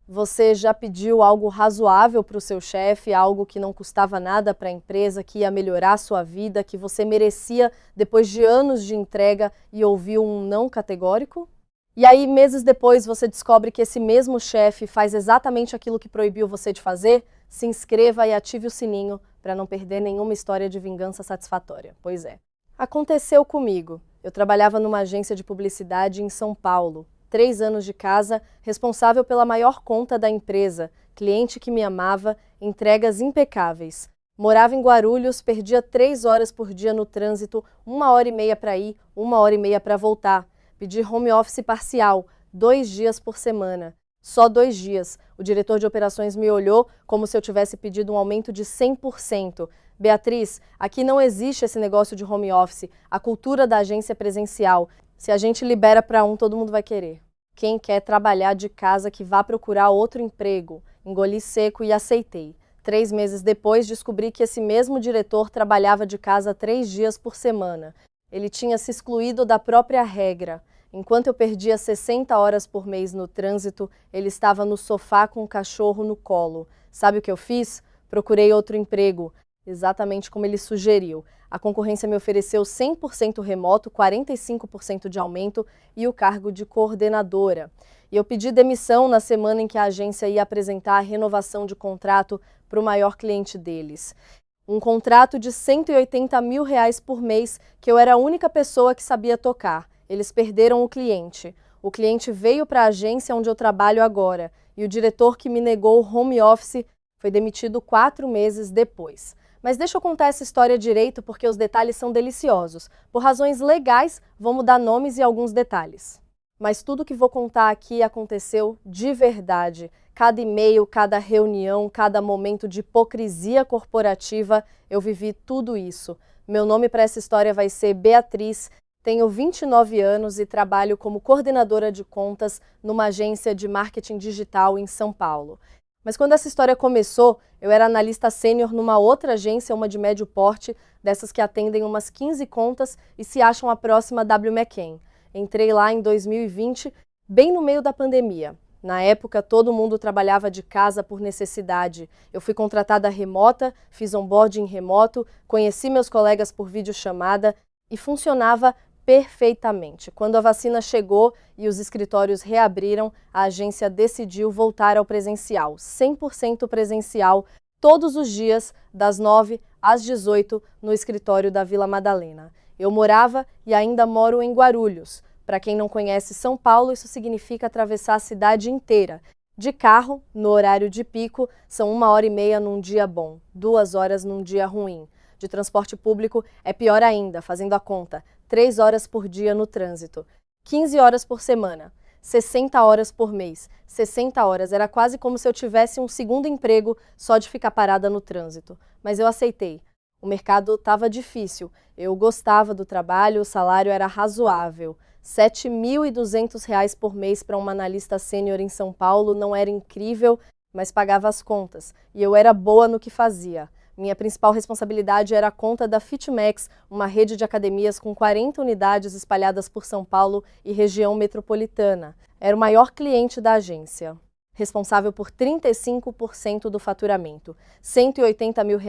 Você já pediu algo razoável para o seu chefe, algo que não custava nada para a empresa, que ia melhorar a sua vida, que você merecia depois de anos de entrega e ouviu um não categórico? E aí, meses depois, você descobre que esse mesmo chefe faz exatamente aquilo que proibiu você de fazer? Se inscreva e ative o sininho para não perder nenhuma história de vingança satisfatória. Pois é. Aconteceu comigo. Eu trabalhava numa agência de publicidade em São Paulo. 3 anos de casa, responsável pela maior conta da empresa, cliente que me amava, entregas impecáveis. Morava em Guarulhos, perdia 3 horas por dia no trânsito, 1h30 para ir, 1h30 para voltar. Pedi home office parcial, 2 dias por semana. Só 2 dias. O diretor de operações me olhou como se eu tivesse pedido um aumento de 100%. Beatriz, aqui não existe esse negócio de home office. A cultura da agência é presencial. Se a gente libera para um, todo mundo vai querer. Quem quer trabalhar de casa que vá procurar outro emprego. Engoli seco e aceitei. 3 meses depois, descobri que esse mesmo diretor trabalhava de casa 3 dias por semana. Ele tinha se excluído da própria regra. Enquanto eu perdia 60 horas por mês no trânsito, ele estava no sofá com o cachorro no colo. Sabe o que eu fiz? Procurei outro emprego, exatamente como ele sugeriu. A concorrência me ofereceu 100% remoto, 45% de aumento e o cargo de coordenadora. E eu pedi demissão na semana em que a agência ia apresentar a renovação de contrato para o maior cliente deles. Um contrato de R$180 mil por mês que eu era a única pessoa que sabia tocar. Eles perderam o cliente. O cliente veio para a agência onde eu trabalho agora e o diretor que me negou o home office foi demitido 4 meses depois. Mas deixa eu contar essa história direito porque os detalhes são deliciosos. Por razões legais, vou mudar nomes e alguns detalhes. Mas tudo que vou contar aqui aconteceu de verdade. Cada e-mail, cada reunião, cada momento de hipocrisia corporativa, eu vivi tudo isso. Meu nome para essa história vai ser Beatriz, tenho 29 anos e trabalho como coordenadora de contas numa agência de marketing digital em São Paulo. Mas quando essa história começou, eu era analista sênior numa outra agência, uma de médio porte, dessas que atendem umas 15 contas e se acham a próxima W. McKen. Entrei lá em 2020, bem no meio da pandemia. Na época, todo mundo trabalhava de casa por necessidade. Eu fui contratada remota, fiz onboarding remoto, conheci meus colegas por videochamada e funcionava perfeitamente. Quando a vacina chegou e os escritórios reabriram, a agência decidiu voltar ao presencial, 100% presencial, todos os dias, das 9 às 18, no escritório da Vila Madalena. Eu morava e ainda moro em Guarulhos. Para quem não conhece São Paulo, isso significa atravessar a cidade inteira. De carro, no horário de pico, são 1h30 num dia bom, 2 horas num dia ruim. De transporte público é pior ainda, fazendo a conta, 3 horas por dia no trânsito, 15 horas por semana, 60 horas por mês. 60 horas, era quase como se eu tivesse um segundo emprego só de ficar parada no trânsito. Mas eu aceitei. O mercado estava difícil, eu gostava do trabalho, o salário era razoável. R$ 7.200 por mês para uma analista sênior em São Paulo não era incrível, mas pagava as contas. E eu era boa no que fazia. Minha principal responsabilidade era a conta da FitMax, uma rede de academias com 40 unidades espalhadas por São Paulo e região metropolitana. Era o maior cliente da agência, responsável por 35% do faturamento, R$ 180 mil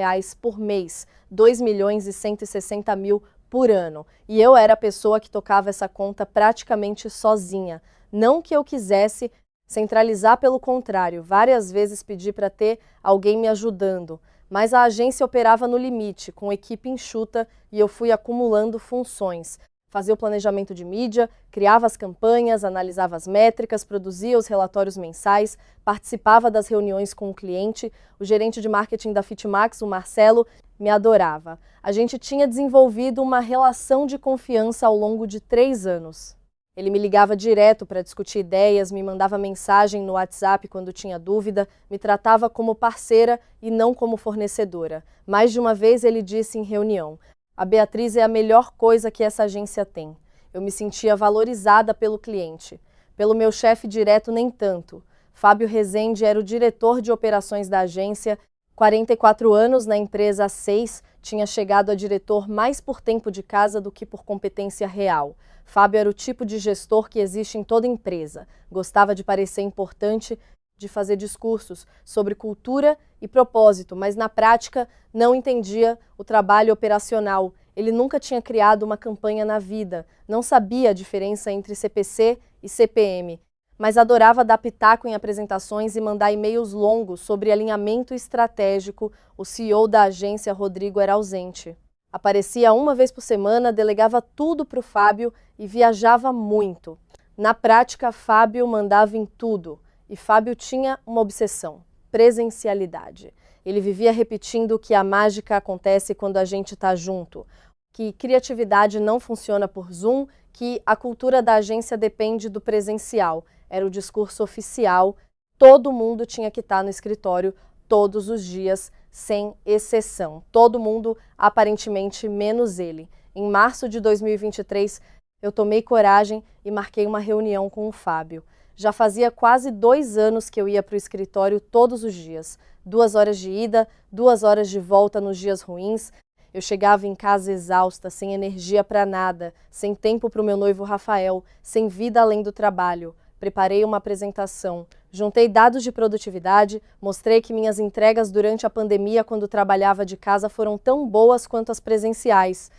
por mês, 2.160.000 por ano. E eu era a pessoa que tocava essa conta praticamente sozinha. Não que eu quisesse centralizar, pelo contrário, várias vezes pedi para ter alguém me ajudando. Mas a agência operava no limite, com equipe enxuta, e eu fui acumulando funções. Fazia o planejamento de mídia, criava as campanhas, analisava as métricas, produzia os relatórios mensais, participava das reuniões com o cliente. O gerente de marketing da FitMax, o Marcelo, me adorava. A gente tinha desenvolvido uma relação de confiança ao longo de 3 anos. Ele me ligava direto para discutir ideias, me mandava mensagem no WhatsApp quando tinha dúvida, me tratava como parceira e não como fornecedora. Mais de uma vez ele disse em reunião: "A Beatriz é a melhor coisa que essa agência tem." Eu me sentia valorizada pelo cliente. Pelo meu chefe direto, nem tanto. Fábio Rezende era o diretor de operações da agência, 44 anos na empresa há 6, tinha chegado a diretor mais por tempo de casa do que por competência real. Fábio era o tipo de gestor que existe em toda empresa. Gostava de parecer importante de fazer discursos sobre cultura e propósito, mas na prática não entendia o trabalho operacional. Ele nunca tinha criado uma campanha na vida, não sabia a diferença entre CPC e CPM, mas adorava dar pitaco em apresentações e mandar e-mails longos sobre alinhamento estratégico. O CEO da agência, Rodrigo, era ausente. Aparecia uma vez por semana, delegava tudo para o Fábio e viajava muito. Na prática, Fábio mandava em tudo. E Fábio tinha uma obsessão: presencialidade. Ele vivia repetindo que a mágica acontece quando a gente está junto, que criatividade não funciona por Zoom, que a cultura da agência depende do presencial. Era o discurso oficial. Todo mundo tinha que estar no escritório todos os dias, sem exceção. Todo mundo, aparentemente, menos ele. Em março de 2023, eu tomei coragem e marquei uma reunião com o Fábio. Já fazia quase 2 anos que eu ia para o escritório todos os dias. 2 horas de ida, 2 horas de volta nos dias ruins. Eu chegava em casa exausta, sem energia para nada, sem tempo para o meu noivo Rafael, sem vida além do trabalho. Preparei uma apresentação, juntei dados de produtividade, mostrei que minhas entregas durante a pandemia, quando trabalhava de casa, foram tão boas quanto as presenciais.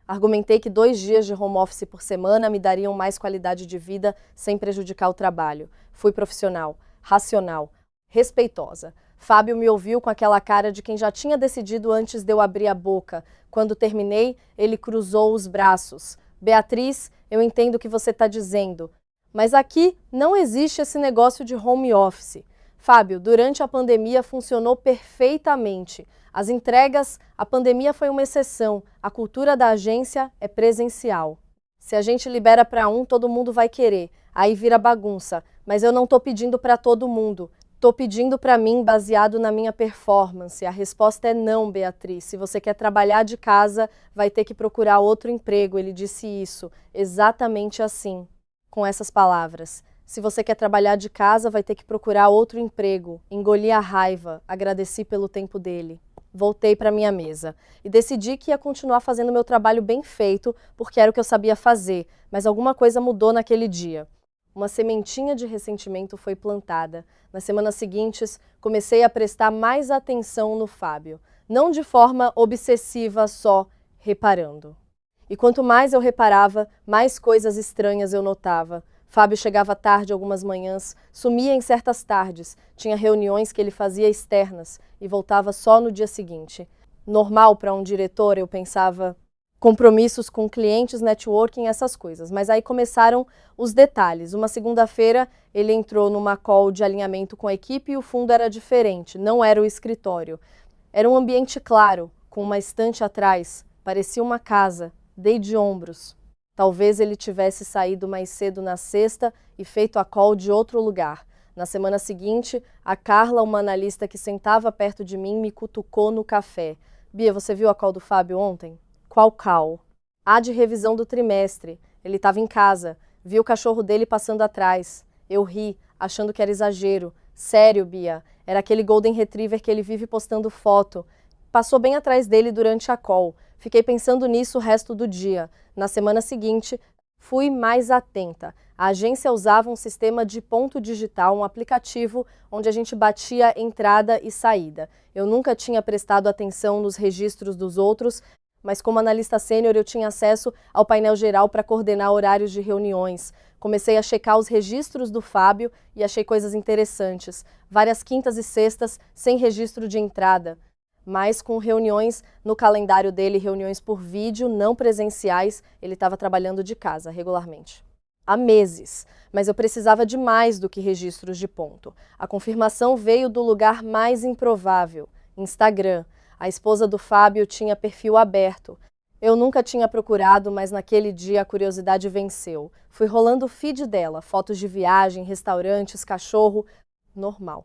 Argumentei que 2 dias de home office por semana me dariam mais qualidade de vida sem prejudicar o trabalho. Fui profissional, racional, respeitosa. Fábio me ouviu com aquela cara de quem já tinha decidido antes de eu abrir a boca. Quando terminei, ele cruzou os braços. Beatriz, eu entendo o que você está dizendo, mas aqui não existe esse negócio de home office. Fábio, durante a pandemia funcionou perfeitamente. As entregas, a pandemia foi uma exceção. A cultura da agência é presencial. Se a gente libera para um, todo mundo vai querer. Aí vira bagunça. Mas eu não estou pedindo para todo mundo. Estou pedindo para mim, baseado na minha performance. A resposta é não, Beatriz. Se você quer trabalhar de casa, vai ter que procurar outro emprego. Ele disse isso, exatamente assim, com essas palavras. Se você quer trabalhar de casa, vai ter que procurar outro emprego. Engoli a raiva, agradeci pelo tempo dele. Voltei para minha mesa e decidi que ia continuar fazendo meu trabalho bem feito, porque era o que eu sabia fazer, mas alguma coisa mudou naquele dia. Uma sementinha de ressentimento foi plantada. Nas semanas seguintes, comecei a prestar mais atenção no Fábio, não de forma obsessiva, só reparando. E quanto mais eu reparava, mais coisas estranhas eu notava. Fábio chegava tarde algumas manhãs, sumia em certas tardes, tinha reuniões que ele fazia externas e voltava só no dia seguinte. Normal para um diretor, eu pensava, compromissos com clientes, networking, essas coisas. Mas aí começaram os detalhes. Uma segunda-feira, ele entrou numa call de alinhamento com a equipe e o fundo era diferente, não era o escritório. Era um ambiente claro, com uma estante atrás, parecia uma casa. Dei de ombros. Talvez ele tivesse saído mais cedo na sexta e feito a call de outro lugar. Na semana seguinte, a Carla, uma analista que sentava perto de mim, me cutucou no café. Bia, você viu a call do Fábio ontem? Qual call? A de revisão do trimestre. Ele estava em casa. Vi o cachorro dele passando atrás. Eu ri, achando que era exagero. Sério, Bia. Era aquele Golden Retriever que ele vive postando foto. Passou bem atrás dele durante a call. Fiquei pensando nisso o resto do dia. Na semana seguinte, fui mais atenta. A agência usava um sistema de ponto digital, um aplicativo onde a gente batia entrada e saída. Eu nunca tinha prestado atenção nos registros dos outros, mas como analista sênior eu tinha acesso ao painel geral para coordenar horários de reuniões. Comecei a checar os registros do Fábio e achei coisas interessantes. Várias quintas e sextas sem registro de entrada, mas com reuniões no calendário dele, reuniões por vídeo, não presenciais. Ele estava trabalhando de casa regularmente. Há meses, mas eu precisava de mais do que registros de ponto. A confirmação veio do lugar mais improvável, Instagram. A esposa do Fábio tinha perfil aberto. Eu nunca tinha procurado, mas naquele dia a curiosidade venceu. Fui rolando o feed dela, fotos de viagem, restaurantes, cachorro, normal.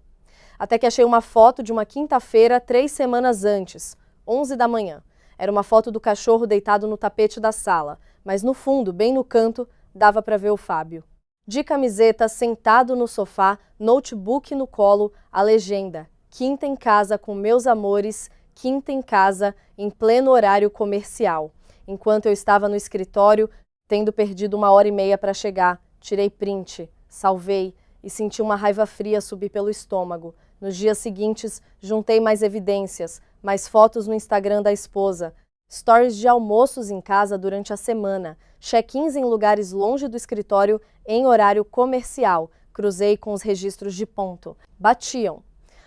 Até que achei uma foto de uma quinta-feira, 3 semanas antes, 11 da manhã. Era uma foto do cachorro deitado no tapete da sala, mas no fundo, bem no canto, dava para ver o Fábio. De camiseta, sentado no sofá, notebook no colo, a legenda: quinta em casa com meus amores, quinta em casa, em pleno horário comercial. Enquanto eu estava no escritório, tendo perdido 1h30 para chegar, tirei print, salvei e senti uma raiva fria subir pelo estômago. Nos dias seguintes, juntei mais evidências, mais fotos no Instagram da esposa, stories de almoços em casa durante a semana, check-ins em lugares longe do escritório em horário comercial. Cruzei com os registros de ponto. Batiam.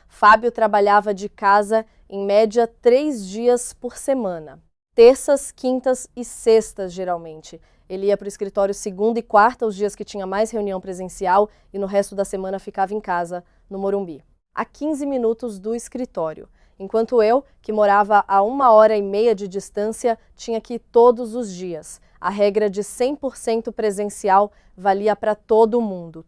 Fábio trabalhava de casa em média 3 dias por semana. Terças, quintas e sextas, geralmente. Ele ia para o escritório segunda e quarta, os dias que tinha mais reunião presencial, e no resto da semana ficava em casa, no Morumbi, a 15 minutos do escritório. Enquanto eu, que morava a 1h30 de distância, tinha que ir todos os dias. A regra de 100% presencial valia para todo mundo,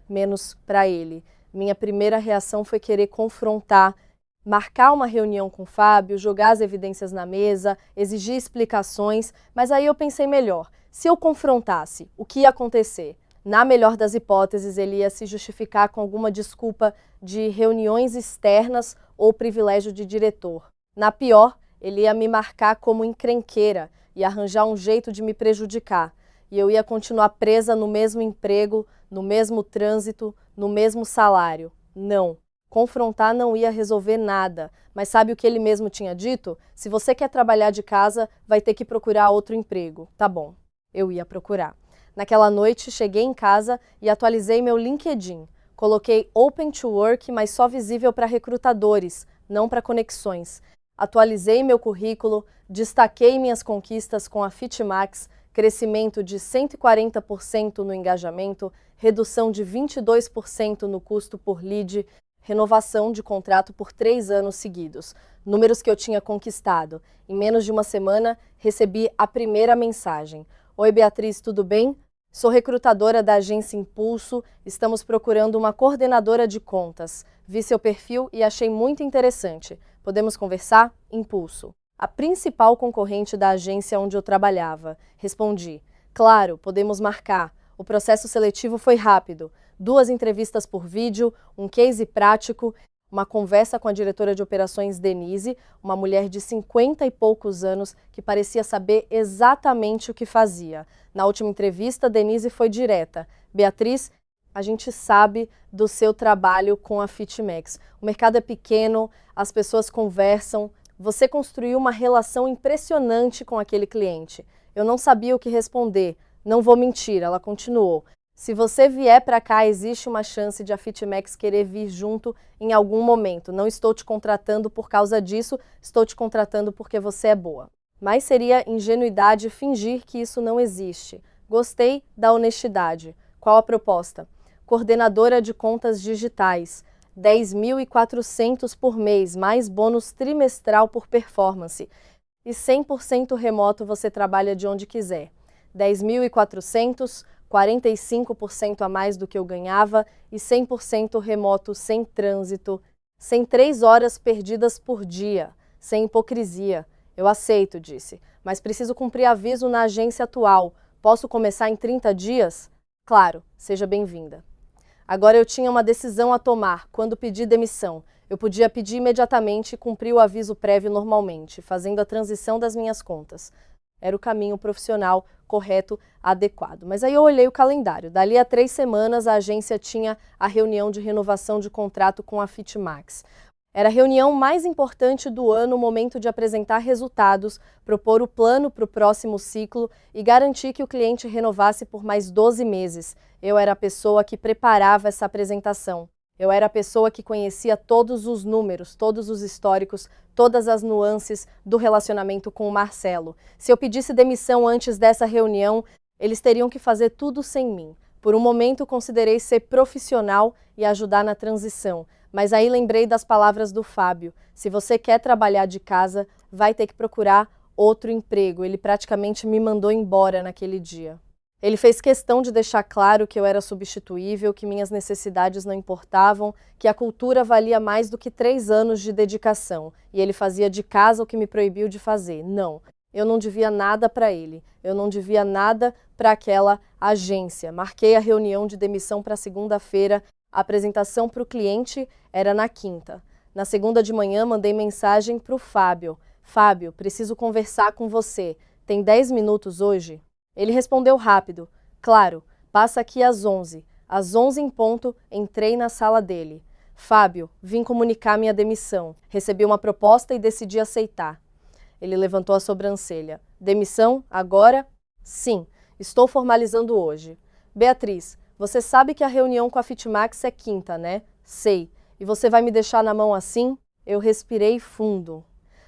menos para ele. Minha primeira reação foi querer confrontar, marcar uma reunião com o Fábio, jogar as evidências na mesa, exigir explicações, mas aí eu pensei melhor. Se eu confrontasse, o que ia acontecer? Na melhor das hipóteses, ele ia se justificar com alguma desculpa de reuniões externas ou privilégio de diretor. Na pior, ele ia me marcar como encrenqueira e arranjar um jeito de me prejudicar. E eu ia continuar presa no mesmo emprego, no mesmo trânsito, no mesmo salário. Não. Confrontar não ia resolver nada. Mas sabe o que ele mesmo tinha dito? Se você quer trabalhar de casa, vai ter que procurar outro emprego. Tá bom. Eu ia procurar. Naquela noite, cheguei em casa e atualizei meu LinkedIn. Coloquei Open to Work, mas só visível para recrutadores, não para conexões. Atualizei meu currículo, destaquei minhas conquistas com a Fitmax, crescimento de 140% no engajamento, redução de 22% no custo por lead, renovação de contrato por 3 anos seguidos. Números que eu tinha conquistado. Em menos de uma semana, recebi a primeira mensagem. Oi, Beatriz, tudo bem? Sou recrutadora da agência Impulso, estamos procurando uma coordenadora de contas. Vi seu perfil e achei muito interessante. Podemos conversar? Impulso. A principal concorrente da agência onde eu trabalhava. Respondi. Claro, podemos marcar. O processo seletivo foi rápido. 2 entrevistas por vídeo, um case prático, uma conversa com a diretora de operações Denise, uma mulher de 50 e poucos anos que parecia saber exatamente o que fazia. Na última entrevista, Denise foi direta. Beatriz, a gente sabe do seu trabalho com a Fitmax. O mercado é pequeno, as pessoas conversam. Você construiu uma relação impressionante com aquele cliente. Eu não sabia o que responder. Não vou mentir, ela continuou. Se você vier para cá, existe uma chance de a Fitmax querer vir junto em algum momento. Não estou te contratando por causa disso, estou te contratando porque você é boa. Mas seria ingenuidade fingir que isso não existe. Gostei da honestidade. Qual a proposta? Coordenadora de contas digitais. 10.400 por mês, mais bônus trimestral por performance. E 100% remoto você trabalha de onde quiser. 10.400, 45% a mais do que eu ganhava e 100% remoto sem trânsito, sem 3 horas perdidas por dia, sem hipocrisia. Eu aceito, disse, mas preciso cumprir aviso na agência atual. Posso começar em 30 dias? Claro, seja bem-vinda. Agora eu tinha uma decisão a tomar quando pedi demissão. Eu podia pedir imediatamente e cumprir o aviso prévio normalmente, fazendo a transição das minhas contas. Era o caminho profissional correto, adequado. Mas aí eu olhei o calendário. Dali a 3 semanas, a agência tinha a reunião de renovação de contrato com a Fitmax. Era a reunião mais importante do ano, o momento de apresentar resultados, propor o plano para o próximo ciclo e garantir que o cliente renovasse por mais 12 meses. Eu era a pessoa que preparava essa apresentação. Eu era a pessoa que conhecia todos os números, todos os históricos, todas as nuances do relacionamento com o Marcelo. Se eu pedisse demissão antes dessa reunião, eles teriam que fazer tudo sem mim. Por um momento, considerei ser profissional e ajudar na transição. Mas aí lembrei das palavras do Fábio. Se você quer trabalhar de casa, vai ter que procurar outro emprego. Ele praticamente me mandou embora naquele dia. Ele fez questão de deixar claro que eu era substituível, que minhas necessidades não importavam, que a cultura valia mais do que 3 anos de dedicação. E ele fazia de casa o que me proibiu de fazer. Não, eu não devia nada para ele. Eu não devia nada para aquela agência. Marquei a reunião de demissão para segunda-feira. A apresentação para o cliente era na quinta. Na segunda de manhã, mandei mensagem para o Fábio. Fábio, preciso conversar com você. Tem 10 minutos hoje? Ele respondeu rápido. Claro, passa aqui às 11. Às 11 em ponto, entrei na sala dele. Fábio, vim comunicar minha demissão. Recebi uma proposta e decidi aceitar. Ele levantou a sobrancelha. Demissão? Agora? Sim, estou formalizando hoje. Beatriz, você sabe que a reunião com a Fitmax é quinta, né? Sei. E você vai me deixar na mão assim? Eu respirei fundo.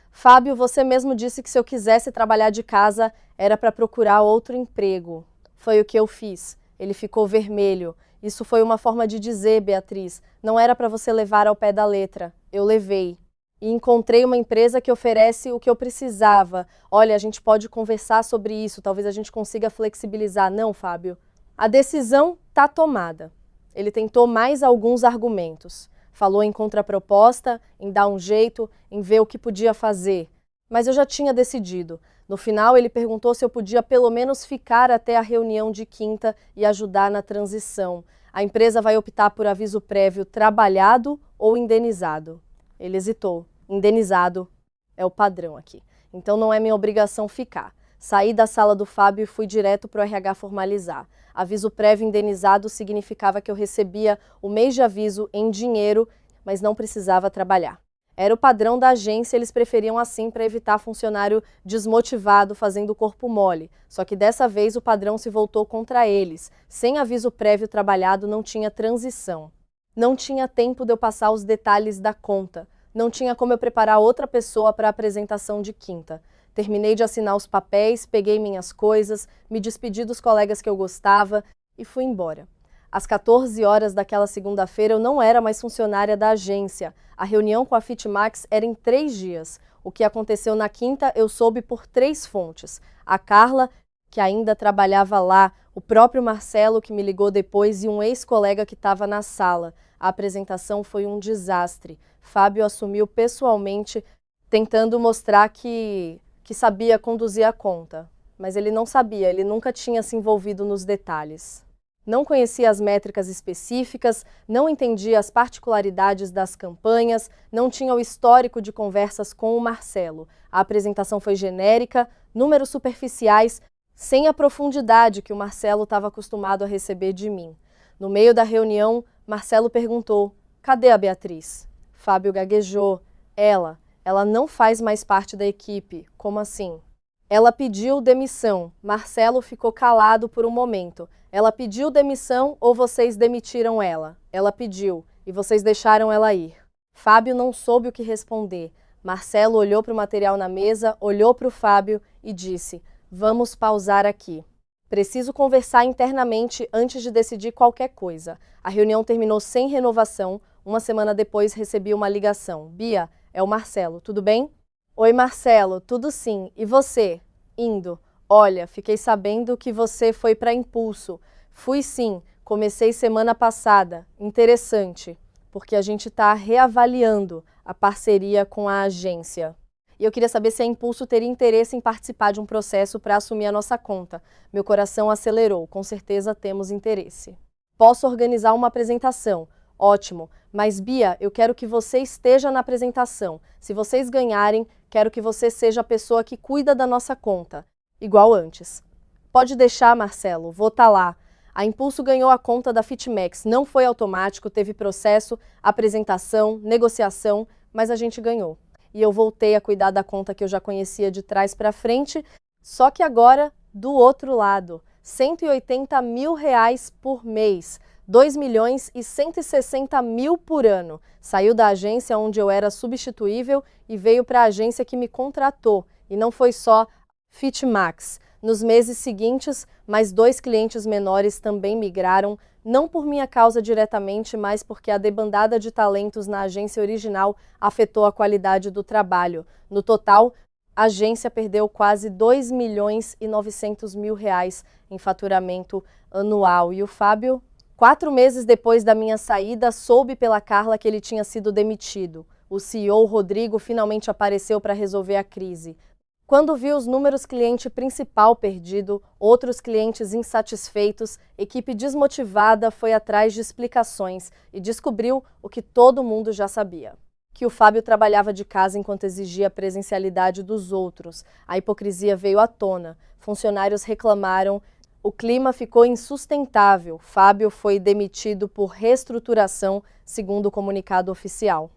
Fábio, você mesmo disse que se eu quisesse trabalhar de casa, era para procurar outro emprego. Foi o que eu fiz. Ele ficou vermelho. Isso foi uma forma de dizer, Beatriz. Não era para você levar ao pé da letra. Eu levei. E encontrei uma empresa que oferece o que eu precisava. Olha, a gente pode conversar sobre isso. Talvez a gente consiga flexibilizar. Não, Fábio. A decisão está tomada. Ele tentou mais alguns argumentos. Falou em contraproposta, em dar um jeito, em ver o que podia fazer. Mas eu já tinha decidido. No final, ele perguntou se eu podia pelo menos ficar até a reunião de quinta e ajudar na transição. A empresa vai optar por aviso prévio trabalhado ou indenizado. Ele hesitou. Indenizado é o padrão aqui. Então não é minha obrigação ficar. Saí da sala do Fábio e fui direto para o RH formalizar. Aviso prévio indenizado significava que eu recebia o mês de aviso em dinheiro, mas não precisava trabalhar. Era o padrão da agência, eles preferiam assim para evitar funcionário desmotivado fazendo corpo mole. Só que dessa vez o padrão se voltou contra eles. Sem aviso prévio trabalhado não tinha transição. Não tinha tempo de eu passar os detalhes da conta. Não tinha como eu preparar outra pessoa para a apresentação de quinta. Terminei de assinar os papéis, peguei minhas coisas, me despedi dos colegas que eu gostava e fui embora. Às 14 horas daquela segunda-feira eu não era mais funcionária da agência. A reunião com a Fitmax era em 3 dias. O que aconteceu na quinta eu soube por 3 fontes. A Carla, que ainda trabalhava lá, o próprio Marcelo, que me ligou depois, e um ex-colega que estava na sala. A apresentação foi um desastre. Fábio assumiu pessoalmente, tentando mostrar que sabia conduzir a conta. Mas ele não sabia, ele nunca tinha se envolvido nos detalhes. Não conhecia as métricas específicas, não entendia as particularidades das campanhas, não tinha o histórico de conversas com o Marcelo. A apresentação foi genérica, números superficiais, sem a profundidade que o Marcelo estava acostumado a receber de mim. No meio da reunião, Marcelo perguntou: "Cadê a Beatriz?" Fábio gaguejou. Ela não faz mais parte da equipe. Como assim? Ela pediu demissão. Marcelo ficou calado por um momento. Ela pediu demissão ou vocês demitiram ela? Ela pediu, e vocês deixaram ela ir. Fábio não soube o que responder. Marcelo olhou para o material na mesa, olhou para o Fábio e disse: "Vamos pausar aqui. Preciso conversar internamente antes de decidir qualquer coisa." A reunião terminou sem renovação. Uma semana depois recebi uma ligação. "Bia, é o Marcelo, tudo bem?" "Oi, Marcelo, tudo sim. E você?" "Indo. Olha, fiquei sabendo que você foi para Impulso." "Fui sim, comecei semana passada." "Interessante, porque a gente está reavaliando a parceria com a agência." E eu queria saber se a Impulso teria interesse em participar de um processo para assumir a nossa conta. Meu coração acelerou, com certeza temos interesse. "Posso organizar uma apresentação." "Ótimo, mas Bia, eu quero que você esteja na apresentação. Se vocês ganharem, quero que você seja a pessoa que cuida da nossa conta. Igual antes." "Pode deixar, Marcelo, vou estar lá." A Impulso ganhou a conta da Fitmax. Não foi automático, teve processo, apresentação, negociação, mas a gente ganhou. E eu voltei a cuidar da conta que eu já conhecia de trás para frente, só que agora do outro lado. R$180 mil por mês. 2.160.000 por ano. Saiu da agência onde eu era substituível e veio para a agência que me contratou. E não foi só Fitmax. Nos meses seguintes, mais 2 clientes menores também migraram, não por minha causa diretamente, mas porque a debandada de talentos na agência original afetou a qualidade do trabalho. No total, a agência perdeu quase R$2.900.000 em faturamento anual. E o Fábio, 4 meses depois da minha saída, soube pela Carla que ele tinha sido demitido. O CEO, Rodrigo, finalmente apareceu para resolver a crise. Quando viu os números cliente principal perdido, outros clientes insatisfeitos, equipe desmotivada foi atrás de explicações e descobriu o que todo mundo já sabia. Que o Fábio trabalhava de casa enquanto exigia a presencialidade dos outros. A hipocrisia veio à tona. Funcionários reclamaram, O clima ficou insustentável. Fábio foi demitido por reestruturação, segundo o comunicado oficial.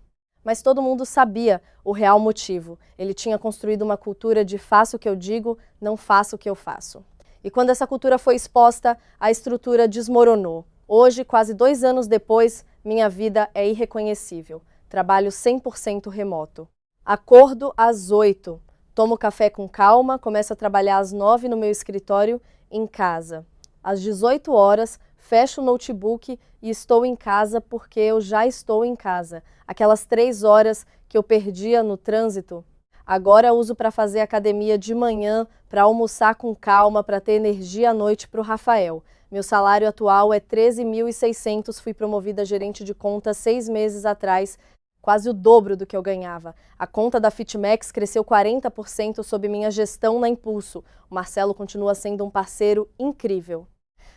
Mas todo mundo sabia o real motivo. Ele tinha construído uma cultura de faço o que eu digo, não faço o que eu faço. E quando essa cultura foi exposta, a estrutura desmoronou. Hoje, quase 2 anos depois, minha vida é irreconhecível. Trabalho 100% remoto. Acordo às 8. Tomo café com calma, começo a trabalhar às 9 no meu escritório, em casa. Às 18 horas, fecho o notebook e estou em casa porque eu já estou em casa. Aquelas 3 horas que eu perdia no trânsito, agora uso para fazer academia de manhã, para almoçar com calma, para ter energia à noite para o Rafael. Meu salário atual é 13.600, fui promovida a gerente de conta 6 meses atrás, quase o dobro do que eu ganhava. A conta da Fitmax cresceu 40% sob minha gestão na Impulso. O Marcelo continua sendo um parceiro incrível.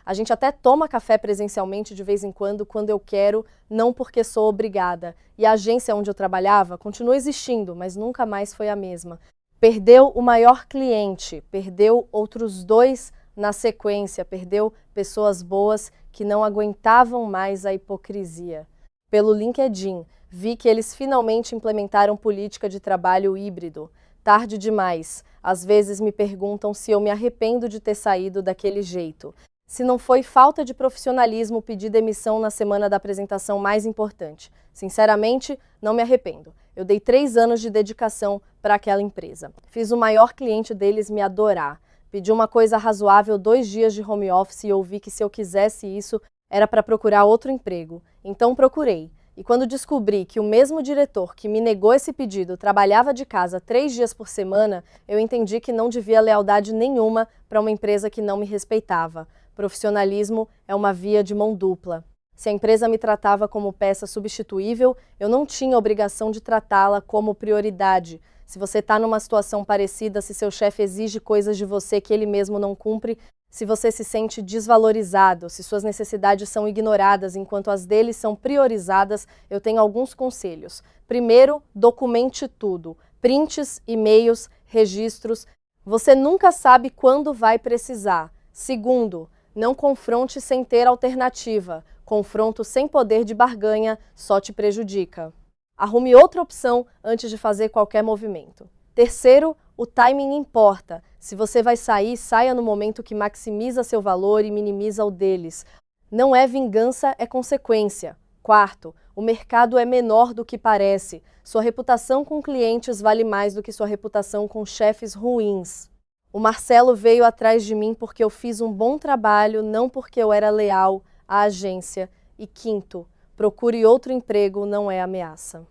A gente até toma café presencialmente de vez em quando eu quero, não porque sou obrigada. E a agência onde eu trabalhava continua existindo, mas nunca mais foi a mesma. Perdeu o maior cliente, perdeu outros 2 na sequência, perdeu pessoas boas que não aguentavam mais a hipocrisia. Pelo LinkedIn, vi que eles finalmente implementaram política de trabalho híbrido. Tarde demais. Às vezes me perguntam se eu me arrependo de ter saído daquele jeito. Se não foi falta de profissionalismo pedir demissão na semana da apresentação mais importante. Sinceramente, não me arrependo. Eu dei 3 anos de dedicação para aquela empresa. Fiz o maior cliente deles me adorar. Pedi uma coisa razoável, 2 dias de home office e ouvi que se eu quisesse isso, era para procurar outro emprego. Então procurei. E quando descobri que o mesmo diretor que me negou esse pedido trabalhava de casa 3 dias por semana, eu entendi que não devia lealdade nenhuma para uma empresa que não me respeitava. Profissionalismo é uma via de mão dupla. Se a empresa me tratava como peça substituível, eu não tinha obrigação de tratá-la como prioridade. Se você está numa situação parecida, se seu chefe exige coisas de você que ele mesmo não cumpre, se você se sente desvalorizado, se suas necessidades são ignoradas enquanto as deles são priorizadas, eu tenho alguns conselhos. Primeiro, documente tudo. Prints, e-mails, registros. Você nunca sabe quando vai precisar. Segundo, não confronte sem ter alternativa. Confronto sem poder de barganha só te prejudica. Arrume outra opção antes de fazer qualquer movimento. Terceiro, o timing importa. Se você vai sair, saia no momento que maximiza seu valor e minimiza o deles. Não é vingança, é consequência. Quarto, o mercado é menor do que parece. Sua reputação com clientes vale mais do que sua reputação com chefes ruins. O Marcelo veio atrás de mim porque eu fiz um bom trabalho, não porque eu era leal à agência. E quinto, procure outro emprego, não é ameaça.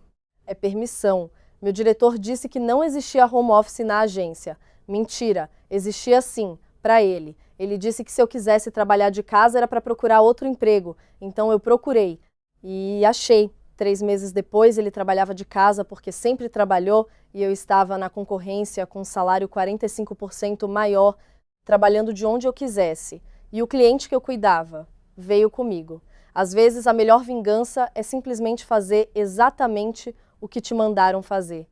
É permissão. Meu diretor disse que não existia home office na agência. Mentira, existia sim, para ele. Ele disse que se eu quisesse trabalhar de casa era para procurar outro emprego. Então eu procurei e achei. 3 meses depois ele trabalhava de casa porque sempre trabalhou e eu estava na concorrência com um salário 45% maior, trabalhando de onde eu quisesse. E o cliente que eu cuidava veio comigo. Às vezes a melhor vingança é simplesmente fazer exatamente o que te mandaram fazer.